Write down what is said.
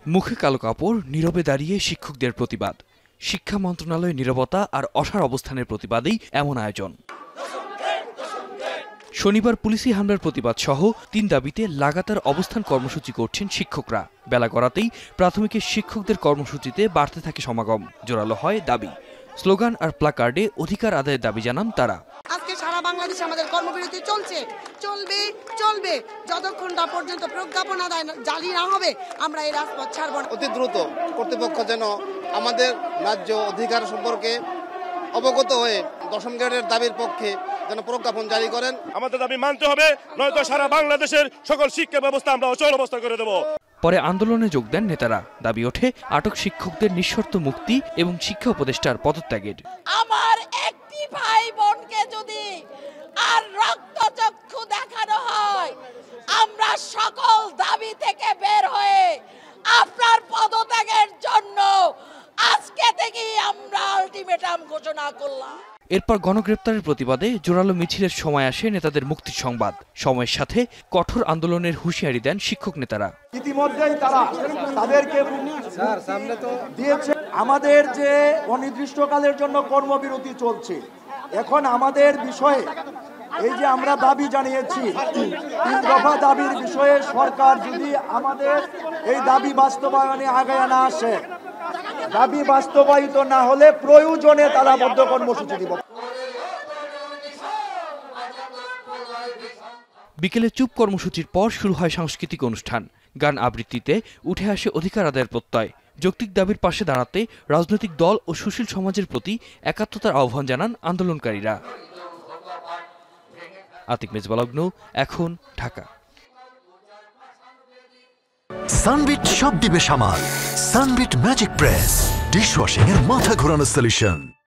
মুখে কালো কাপড়, নীরবে দাঁড়িয়ে শিক্ষকদের প্রতিবাদ। শিক্ষা মন্ত্রণালয়ের নীরবতা আর অসাড় অবস্থানের প্রতিবাদেই এমন আয়োজন। শনিবার পুলিশি হামলার প্রতিবাদ সহ ৩ দাবিতে লাগাতার অবস্থান কর্মসূচি করছেন শিক্ষকরা। বেলা গড়াতেই প্রাথমিকের শিক্ষকদের কর্মসূচিতে বাড়তে থাকে সমাগম। জোরালো হয় দাবি, স্লোগান আর প্লাকার্ডে অধিকার আদায়ের দাবি জানান তারা। আজকে সারা বাংলাদেশে আমাদের কর্মবিরতি চলছে, চলবে যতক্ষণ না পর্যন্ত প্রজ্ঞাপন আদায় জারি না হবে আমরা এই রাজপথ ছাড়ব না। অতি দ্রুত কর্তৃপক্ষ যেন আমাদের ন্যায্য অধিকার সম্পর্কে অবগত হয়ে ১০ম গ্রেডের দাবির পক্ষে যেন প্রজ্ঞাপন জারি করেন। আমাদের দাবি মানতে হবে, নয়তো সারা বাংলাদেশের সকল শিক্ষা ব্যবস্থা আমরা অচল অবস্থা করে দেব। পরে আন্দোলনে যোগ দেন নেতারা। দাবি ওঠে আটক শিক্ষকদের নিঃশর্ত মুক্তি এবং শিক্ষা উপদেষ্টার পদত্যাগের। আমার একটি ভাই বোনকে যদি আর রক্তচক্ষু দেখানো হয়, আমরা সকল দাবি থেকে বের হয়ে আপনার পদত্যাগের জন্য আজকে থেকেই আমরা আলটিমেটাম ঘোষণা করলাম। এরপর গণগ্রেপ্তারের প্রতিবাদে জোরালো মিছিলের সময় আসে নেতাদের মুক্তির সংবাদ। সময়ের সাথে কঠোর আন্দোলনের হুঁশিয়ারি দেন শিক্ষক নেতারা। ইতিমধ্যেই তারা তাদেরকে দিয়েছে। আমাদের যে অনির্দিষ্টকালের জন্য কর্মবিরতি চলছে, এখন আমাদের বিষয়ে এই যে আমরা দাবি জানিয়েছি ৩ দফা দাবির বিষয়ে সরকার যদি আমাদের এই দাবি বাস্তবায়নে আগায় না আসে, দাবি বাস্তবায়িত না হলে প্রয়োজনে তালাবদ্ধ কর্মসূচি দিব। বিকেলে চুপ কর্মসূচির পর শুরু হয় সাংস্কৃতিক অনুষ্ঠান। গান আবৃত্তিতে উঠে আসে অধিকার আদায়ের প্রত্যয়। যৌক্তিক দাবির পাশে দাঁড়াতে রাজনৈতিক দল ও সুশীল সমাজের প্রতি একাত্মতার আহ্বান জানান আন্দোলনকারীরা। আতিক মেজবালগ্ন, এখন, ঢাকা। সানবিট সব দিবে সামাল। সানবিট ম্যাজিক প্রেস ডিশওয়াশিং এর মাথা ঘোরানো সলিউশন।